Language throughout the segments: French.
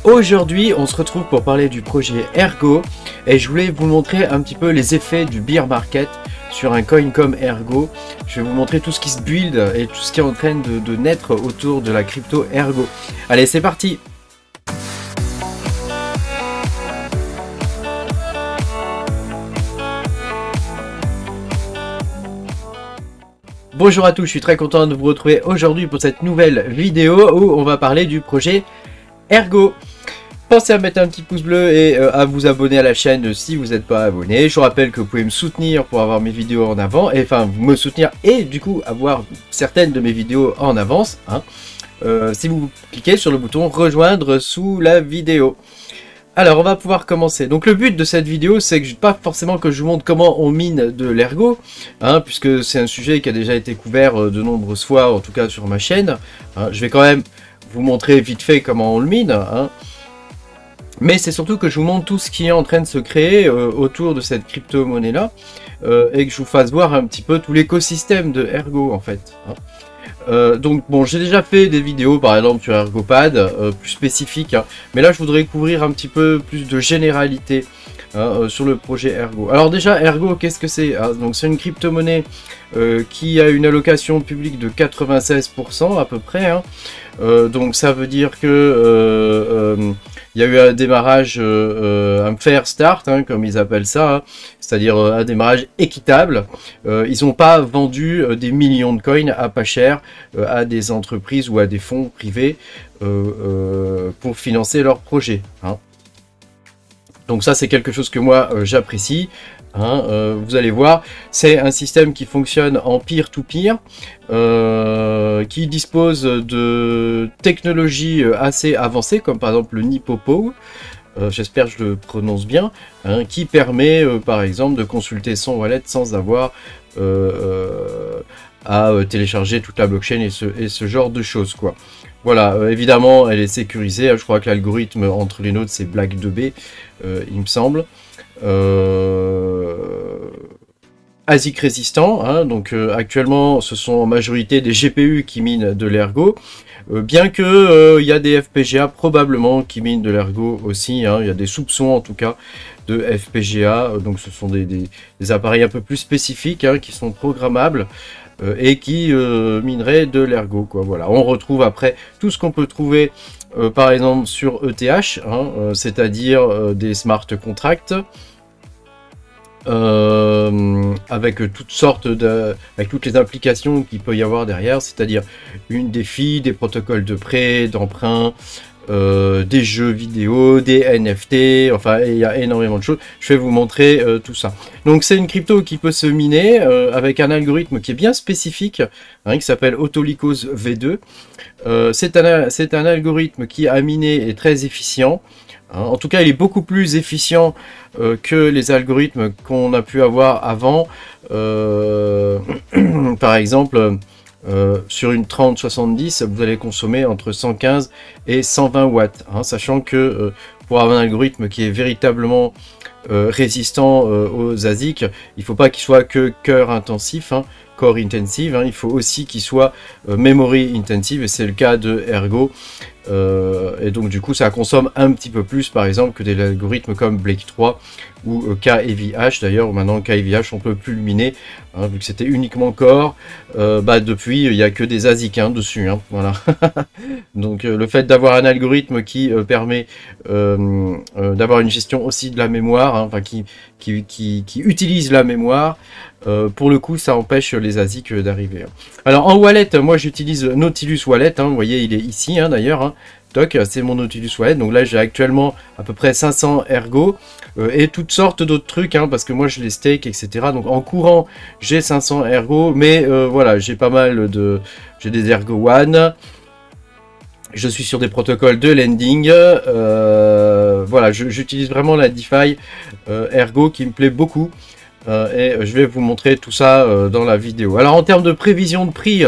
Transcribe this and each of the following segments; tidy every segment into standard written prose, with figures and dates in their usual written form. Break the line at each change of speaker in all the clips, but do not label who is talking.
Aujourd'hui, on se retrouve pour parler du projet Ergo et je voulais vous montrer un petit peu les effets du bear market sur un coin comme Ergo. Je vais vous montrer tout ce qui se build et tout ce qui est en train de naître autour de la crypto Ergo. Allez, c'est parti! Bonjour à tous, je suis très content de vous retrouver aujourd'hui pour cette nouvelle vidéo où on va parler du projet Ergo. Pensez à mettre un petit pouce bleu et à vous abonner à la chaîne si vous n'êtes pas abonné. Je vous rappelle que vous pouvez me soutenir pour avoir mes vidéos en avant, et enfin me soutenir et du coup avoir certaines de mes vidéos en avance, hein, si vous cliquez sur le bouton rejoindre sous la vidéo. Alors on va pouvoir commencer. Donc le but de cette vidéo, c'est que pas forcément que je vous montre comment on mine de l'ergo, hein, puisque c'est un sujet qui a déjà été couvert de nombreuses fois, en tout cas sur ma chaîne. Hein. Je vais quand même vous montrer vite fait comment on le mine, hein. Mais c'est surtout que je vous montre tout ce qui est en train de se créer autour de cette crypto-monnaie là, et que je vous fasse voir un petit peu tout l'écosystème de Ergo en fait, hein. Donc bon, j'ai déjà fait des vidéos par exemple sur Ergopad plus spécifiques, hein, mais là je voudrais couvrir un petit peu plus de généralité, hein, sur le projet Ergo. Alors déjà, Ergo, qu'est-ce que c'est, hein? Donc c'est une crypto-monnaie qui a une allocation publique de 96% à peu près, hein. Donc ça veut dire que il y a eu un démarrage, un fair start, hein, comme ils appellent ça, hein, c'est-à-dire un démarrage équitable. Ils n'ont pas vendu des millions de coins à pas cher à des entreprises ou à des fonds privés pour financer leur projet, hein. Donc ça, c'est quelque chose que moi j'apprécie. Hein, vous allez voir, c'est un système qui fonctionne en peer-to-peer, qui dispose de technologies assez avancées, comme par exemple le Nipopo, j'espère que je le prononce bien, hein, qui permet par exemple de consulter son wallet sans avoir à télécharger toute la blockchain et ce genre de choses, quoi. Voilà, évidemment, elle est sécurisée. Je crois que l'algorithme entre les nôtres, c'est Black 2B, il me semble. ASIC résistant, hein, donc actuellement, ce sont en majorité des GPU qui minent de l'ergo, bien que il y a des FPGA probablement qui minent de l'ergo aussi, hein, il y a des soupçons en tout cas de FPGA, donc ce sont des appareils un peu plus spécifiques, hein, qui sont programmables. Et qui minerait de l'ergo, quoi. Voilà, on retrouve après tout ce qu'on peut trouver par exemple sur ETH, hein, c'est-à-dire des smart contracts, avec toutes sortes avec toutes les implications qu'il peut y avoir derrière, c'est-à-dire une défi, des protocoles de prêt, d'emprunt, des jeux vidéo, des NFT, enfin il y a énormément de choses. Je vais vous montrer tout ça. Donc c'est une crypto qui peut se miner avec un algorithme qui est bien spécifique, hein, qui s'appelle Autolycos V2. C'est un algorithme qui à miner est très efficient. Hein. En tout cas, il est beaucoup plus efficient que les algorithmes qu'on a pu avoir avant. Par exemple, sur une 3070, vous allez consommer entre 115 et 120 watts, hein, sachant que pour avoir un algorithme qui est véritablement résistant aux ASIC, il ne faut pas qu'il soit que cœur intensif, hein, core intensive, hein, il faut aussi qu'il soit memory intensive, et c'est le cas de Ergo. Et donc du coup ça consomme un petit peu plus par exemple que des algorithmes comme Blake 3 ou KEVH. D'ailleurs maintenant KEVH on peut plus le miner, hein, vu que c'était uniquement core, depuis il n'y a que des ASIC, hein, dessus, hein, voilà. Donc le fait d'avoir un algorithme qui permet d'avoir une gestion aussi de la mémoire, hein, enfin qui utilise la mémoire, pour le coup ça empêche les ASIC d'arriver. Alors en wallet, moi j'utilise Nautilus Wallet, hein, vous voyez il est ici, hein, d'ailleurs, hein. Toc, c'est mon Nautilus Wallet. Donc là j'ai actuellement à peu près 500 Ergo et toutes sortes d'autres trucs, hein, parce que moi je les stake, etc. Donc en courant j'ai 500 Ergo, mais voilà, j'ai pas mal j'ai des Ergo One. Je suis sur des protocoles de lending, voilà, j'utilise vraiment la DeFi Ergo qui me plaît beaucoup, et je vais vous montrer tout ça dans la vidéo. Alors en termes de prévision de prix,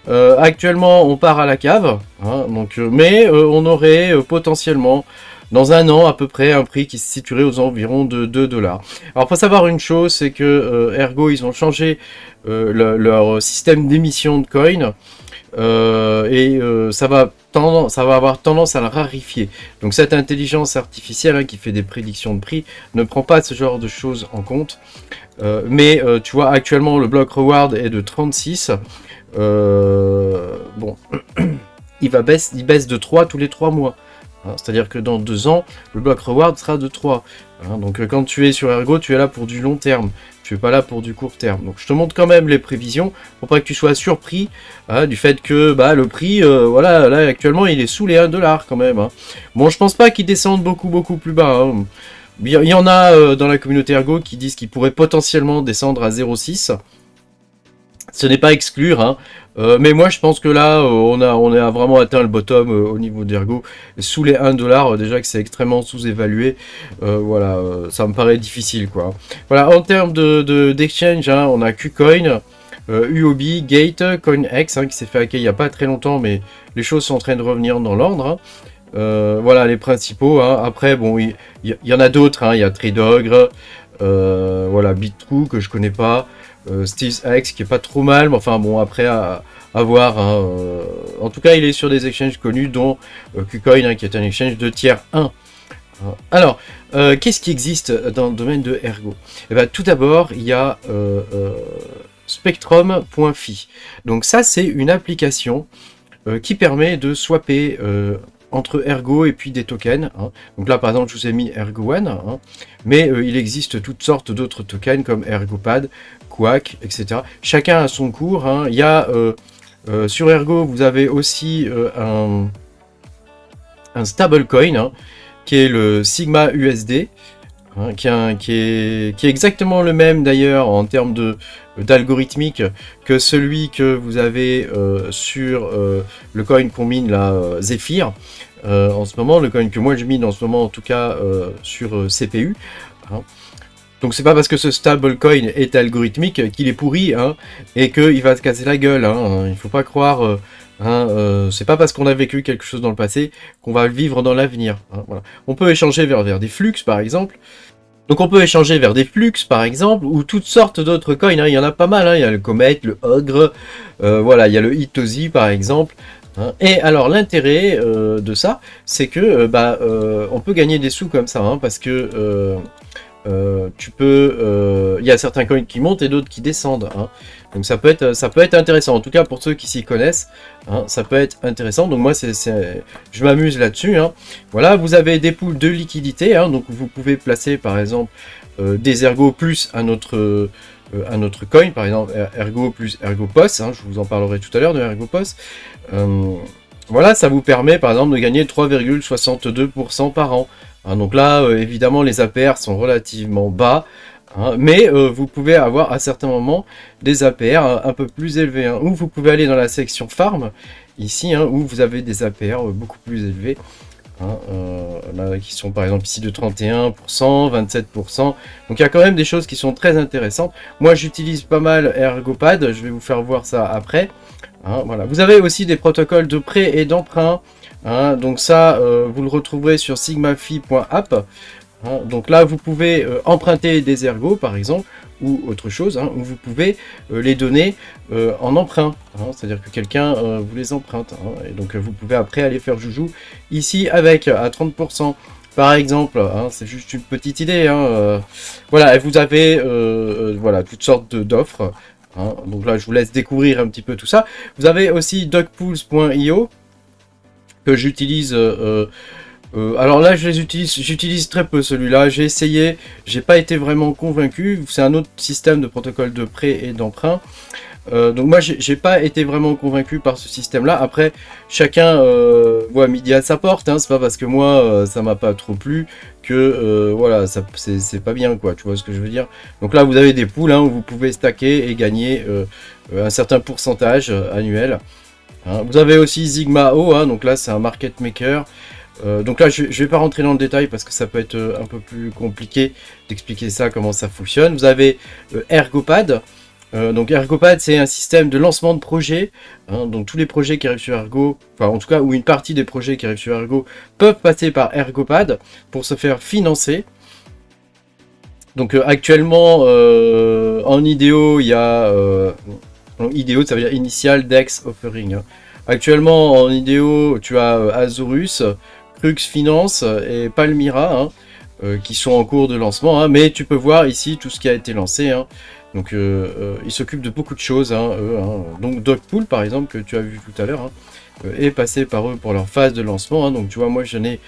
actuellement on part à la cave, hein, donc, mais on aurait potentiellement dans un an à peu près un prix qui se situerait aux environs de 2 $. Alors faut savoir une chose, c'est que Ergo ils ont changé leur système d'émission de coins, et ça va ça va avoir tendance à le rarifier. Donc cette intelligence artificielle hein, qui fait des prédictions de prix ne prend pas ce genre de choses en compte. Mais tu vois, actuellement le block reward est de 36. Bon, il baisse de 3 tous les 3 mois. Hein, c'est-à-dire que dans 2 ans, le block reward sera de 3. Hein, donc quand tu es sur Ergo, tu es là pour du long terme. Tu es pas là pour du court terme. Donc je te montre quand même les prévisions pour pas que tu sois surpris hein, du fait que bah, le prix, voilà, là actuellement il est sous les 1$ quand même. Hein. Bon, je pense pas qu'il descende beaucoup plus bas. Hein. Il y en a dans la communauté Ergo qui disent qu'il pourrait potentiellement descendre à 0,6. Ce n'est pas exclure, hein. Mais moi je pense que là on a vraiment atteint le bottom au niveau d'Ergo. Sous les 1$, déjà que c'est extrêmement sous-évalué. Voilà, ça me paraît difficile quoi. Voilà, en termes d'exchange, hein, on a KuCoin, UOB, Gate, CoinEx, hein, qui s'est fait hacker il n'y a pas très longtemps, mais les choses sont en train de revenir dans l'ordre. Hein. Voilà les principaux. Hein. Après, bon, il y en a d'autres. Hein. Il y a Tradogre, voilà, BitTrue que je connais pas, StealthX qui est pas trop mal, mais enfin bon, après à voir. Hein. En tout cas, il est sur des exchanges connus, dont KuCoin, hein, qui est un exchange de tier 1. Alors, qu'est-ce qui existe dans le domaine de Ergo? Eh ben, tout d'abord, il y a Spectrum.fi. Donc ça, c'est une application qui permet de swapper entre Ergo et puis des tokens. Hein. Donc là, par exemple, je vous ai mis Ergo One, hein, mais il existe toutes sortes d'autres tokens comme Ergopad, Quack, etc. Chacun a son cours. Hein. Il y a sur Ergo, vous avez aussi un stablecoin hein, qui est le Sigma USD, hein, qui est exactement le même d'ailleurs en termes d'algorithmique que celui que vous avez sur le coin qu'on mine là, Zephyr. En ce moment, le coin que moi je mine en ce moment en tout cas sur CPU. Hein. Donc c'est pas parce que ce stablecoin est algorithmique qu'il est pourri hein, et qu'il va se casser la gueule. Hein. Il faut pas croire. C'est pas parce qu'on a vécu quelque chose dans le passé qu'on va le vivre dans l'avenir. Hein, voilà. On peut échanger vers des flux par exemple. Donc on peut échanger vers des flux par exemple, ou toutes sortes d'autres coins, hein. Il y en a pas mal, hein. Il y a le Comet, le Ogre, voilà, il y a le Itozi par exemple. Hein. Et alors l'intérêt de ça, c'est que on peut gagner des sous comme ça, hein, parce que tu peux, il y a certains coins qui montent et d'autres qui descendent. Hein. Donc ça peut être intéressant, en tout cas pour ceux qui s'y connaissent, hein, ça peut être intéressant. Donc moi, je m'amuse là-dessus. Hein. Voilà, vous avez des pools de liquidité, hein, donc vous pouvez placer par exemple des Ergo plus un autre coin, par exemple Ergo plus ErgoPos, hein, je vous en parlerai tout à l'heure de ErgoPos. Voilà, ça vous permet par exemple de gagner 3,62% par an. Hein, donc là, évidemment, les APR sont relativement bas. Hein, mais vous pouvez avoir à certains moments des APR un peu plus élevés, hein, ou vous pouvez aller dans la section farm ici, hein, où vous avez des APR beaucoup plus élevés, hein, là, qui sont par exemple ici de 31%, 27%. Donc il y a quand même des choses qui sont très intéressantes. Moi j'utilise pas mal Ergopad, je vais vous faire voir ça après. Hein, voilà. Vous avez aussi des protocoles de prêt et d'emprunt. Hein, donc ça, vous le retrouverez sur sigmafi.app. Hein, donc là, vous pouvez emprunter des Ergo, par exemple, ou autre chose, hein, où vous pouvez les donner en emprunt. Hein, c'est-à-dire que quelqu'un vous les emprunte. Hein, et donc, vous pouvez après aller faire joujou ici avec à 30%. Par exemple, hein, c'est juste une petite idée. Hein, voilà, vous avez voilà, toutes sortes d'offres. Hein, donc là, je vous laisse découvrir un petit peu tout ça. Vous avez aussi dogpools.io que j'utilise... alors là, j'utilise très peu celui-là. J'ai essayé, j'ai pas été vraiment convaincu. C'est un autre système de protocole de prêt et d'emprunt. Donc moi, j'ai pas été vraiment convaincu par ce système-là. Après, chacun voit midi à sa porte. Hein. C'est pas parce que moi, ça m'a pas trop plu que voilà, c'est pas bien, quoi. Tu vois ce que je veux dire? Donc là, vous avez des pools hein, où vous pouvez stacker et gagner un certain pourcentage annuel. Hein. Vous avez aussi Sigma.io. Hein, donc là, c'est un market maker. Donc là, je ne vais pas rentrer dans le détail parce que ça peut être un peu plus compliqué d'expliquer ça, comment ça fonctionne. Vous avez Ergopad. Donc Ergopad, c'est un système de lancement de projets. Hein, donc tous les projets qui arrivent sur Ergo, enfin en tout cas, ou une partie des projets qui arrivent sur Ergo, peuvent passer par Ergopad pour se faire financer. Donc actuellement, en IDO, il y a... IDO, ça veut dire Initial Dex Offering. Hein. Actuellement en idéo, tu as Azorus, Crux Finance et Palmyra, hein, qui sont en cours de lancement, hein, mais tu peux voir ici tout ce qui a été lancé, hein. Donc ils s'occupent de beaucoup de choses, hein, eux, hein. Donc Dogpool par exemple, que tu as vu tout à l'heure, hein, est passé par eux pour leur phase de lancement, hein. Donc tu vois, moi j'en ai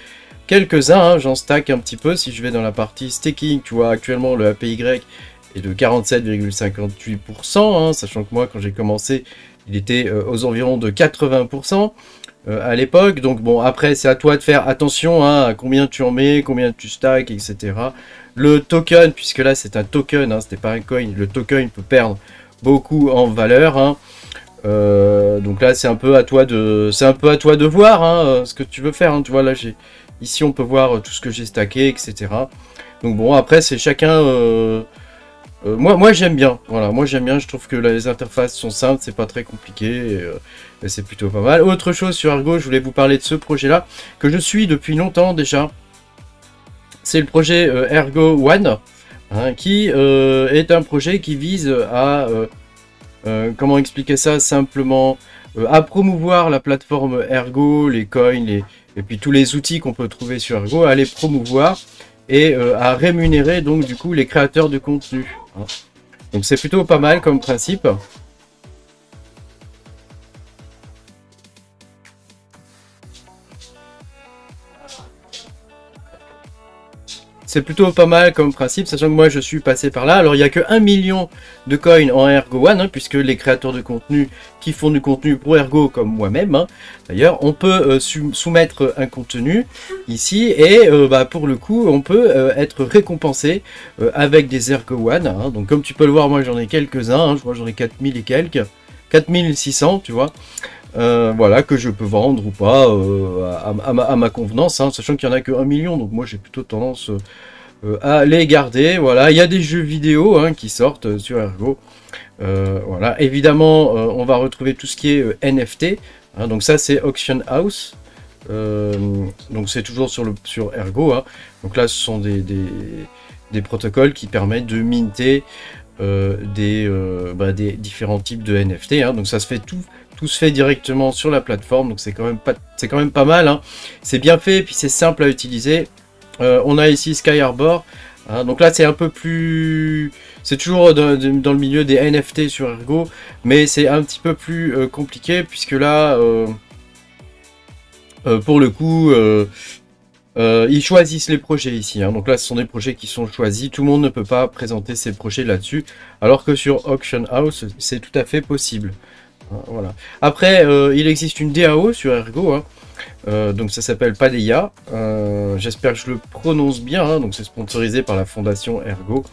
quelques-uns, hein, j'en stack un petit peu. Si je vais dans la partie staking, tu vois actuellement le APY est de 47,58%, hein, sachant que moi quand j'ai commencé il était aux environs de 80%. À l'époque, donc bon, après c'est à toi de faire attention, hein, à combien tu en mets, combien tu stacks, etc. Le token, puisque là c'est un token, hein, c'était pas un coin, le token peut perdre beaucoup en valeur, hein. Donc là c'est un peu à toi de voir, hein, ce que tu veux faire, hein. Tu vois là ici on peut voir tout ce que j'ai stacké, etc. Donc bon, après c'est chacun. Moi j'aime bien, voilà, moi j'aime bien, je trouve que les interfaces sont simples, c'est pas très compliqué, et c'est plutôt pas mal. Autre chose sur Ergo, je voulais vous parler de ce projet-là, que je suis depuis longtemps déjà. C'est le projet Ergo One, hein, qui est un projet qui vise à, comment expliquer ça simplement, à promouvoir la plateforme Ergo, les coins, et puis tous les outils qu'on peut trouver sur Ergo, à les promouvoir et à rémunérer donc du coup les créateurs de contenu, hein. Donc c'est plutôt pas mal comme principe. C'est plutôt pas mal comme principe, sachant que moi je suis passé par là. Alors il n'y a que 1 million de coins en Ergo One, hein, puisque les créateurs de contenu qui font du contenu pour Ergo, comme moi-même, hein, d'ailleurs, on peut soumettre un contenu ici, et pour le coup, on peut être récompensé avec des Ergo One, hein. Donc comme tu peux le voir, moi j'en ai quelques-uns, hein, je vois j'en ai 4000 et quelques, 4600, tu vois. Voilà, que je peux vendre ou pas à ma convenance, hein, sachant qu'il n'y en a que 1 million, donc moi j'ai plutôt tendance à les garder. Voilà, il y a des jeux vidéo, hein, qui sortent sur Ergo. Voilà, évidemment on va retrouver tout ce qui est NFT, hein, donc ça c'est Auction House, donc c'est toujours sur Ergo, hein. Donc là ce sont des protocoles qui permettent de minter des différents types de NFT, hein. Donc ça se fait tout se fait directement sur la plateforme, donc c'est quand même pas mal, hein. C'est bien fait, puis c'est simple à utiliser. On a ici Sky Harbor, hein, donc là c'est un peu plus, c'est toujours dans le milieu des NFT sur Ergo, mais c'est un petit peu plus compliqué, puisque là pour le coup ils choisissent les projets ici, hein. Donc là ce sont des projets qui sont choisis, tout le monde ne peut pas présenter ses projets là-dessus, alors que sur Auction House c'est tout à fait possible. Voilà. Après, il existe une DAO sur Ergo, hein. Donc ça s'appelle Padeia. J'espère que je le prononce bien, hein. Donc c'est sponsorisé par la fondation Ergo,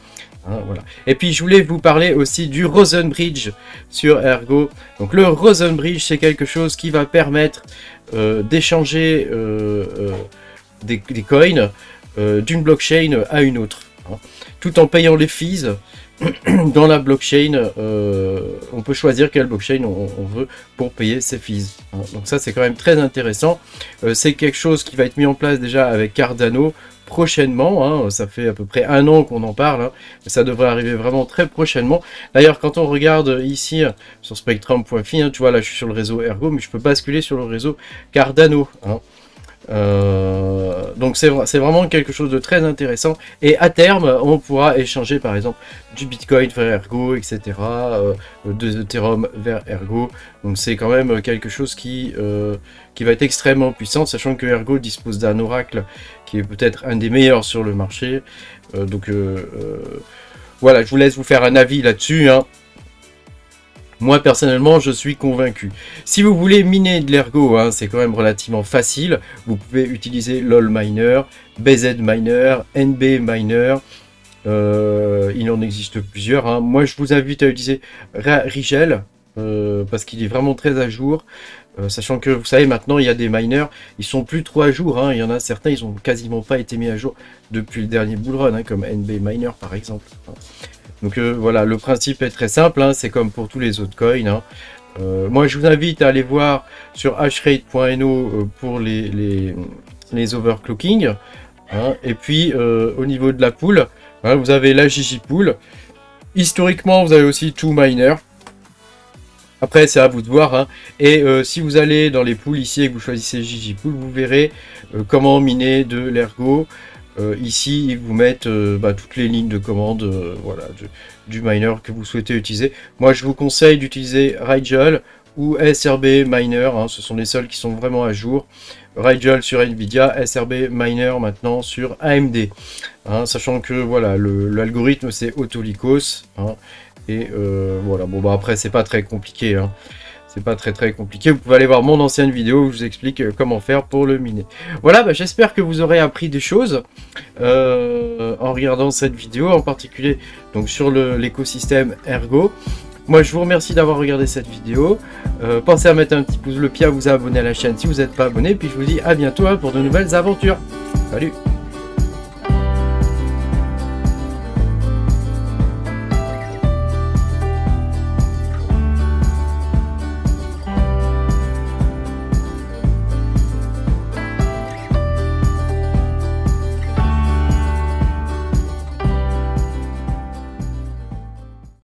hein, voilà. Et puis je voulais vous parler aussi du Rosenbridge sur Ergo. Donc le Rosenbridge, c'est quelque chose qui va permettre d'échanger des coins d'une blockchain à une autre, hein, tout en payant les fees. Dans la blockchain, on peut choisir quelle blockchain on veut pour payer ses fees, hein. Donc ça c'est quand même très intéressant. C'est quelque chose qui va être mis en place déjà avec Cardano prochainement, hein. Ça fait à peu près 1 an qu'on en parle, hein, mais ça devrait arriver vraiment très prochainement. D'ailleurs quand on regarde ici sur spectrum.fi, hein, tu vois là je suis sur le réseau Ergo, mais je peux basculer sur le réseau Cardano, hein. Donc c'est vraiment quelque chose de très intéressant, et à terme on pourra échanger par exemple du Bitcoin vers Ergo, etc., de Ethereum vers Ergo. Donc c'est quand même quelque chose qui va être extrêmement puissant, sachant que Ergo dispose d'un oracle qui est peut-être un des meilleurs sur le marché. Voilà, je vous laisse vous faire un avis là-dessus, hein. Moi personnellement je suis convaincu. Si vous voulez miner de l'Ergo, hein, c'est quand même relativement facile. Vous pouvez utiliser LOL Miner, BZ Miner, NB Miner. Il en existe plusieurs, hein. Moi je vous invite à utiliser Rigel, parce qu'il est vraiment très à jour. Sachant que vous savez maintenant il y a des miners, ils sont plus trop à jour, hein. Il y en a certains, ils ont quasiment pas été mis à jour depuis le dernier bull run, hein, comme NB Miner par exemple. Donc voilà, le principe est très simple, hein, c'est comme pour tous les autres coins, hein. Moi je vous invite à aller voir sur hashrate.no pour les overclocking, hein. Et puis au niveau de la pool, hein, vous avez la Gigi Pool. Historiquement vous avez aussi 2Miner. Après, c'est à vous de voir, hein. Et si vous allez dans les pools ici et que vous choisissez ggpool, vous verrez comment miner de l'Ergo. Ici, ils vous mettent toutes les lignes de commande voilà, du miner que vous souhaitez utiliser. Moi, je vous conseille d'utiliser Rigel ou SRB Miner, hein, ce sont les seuls qui sont vraiment à jour. Rigel sur Nvidia, SRB Miner maintenant sur AMD. Hein, sachant que voilà, l'algorithme c'est Autolycos. Hein, et voilà, bon bah après c'est pas très compliqué. Hein. C'est pas très compliqué, vous pouvez aller voir mon ancienne vidéo où je vous explique comment faire pour le miner. Voilà, bah, j'espère que vous aurez appris des choses en regardant cette vidéo, en particulier donc sur l'écosystème Ergo. Moi je vous remercie d'avoir regardé cette vidéo, pensez à mettre un petit pouce bleu, puis à vous abonner à la chaîne si vous n'êtes pas abonné, puis je vous dis à bientôt hein, pour de nouvelles aventures. Salut!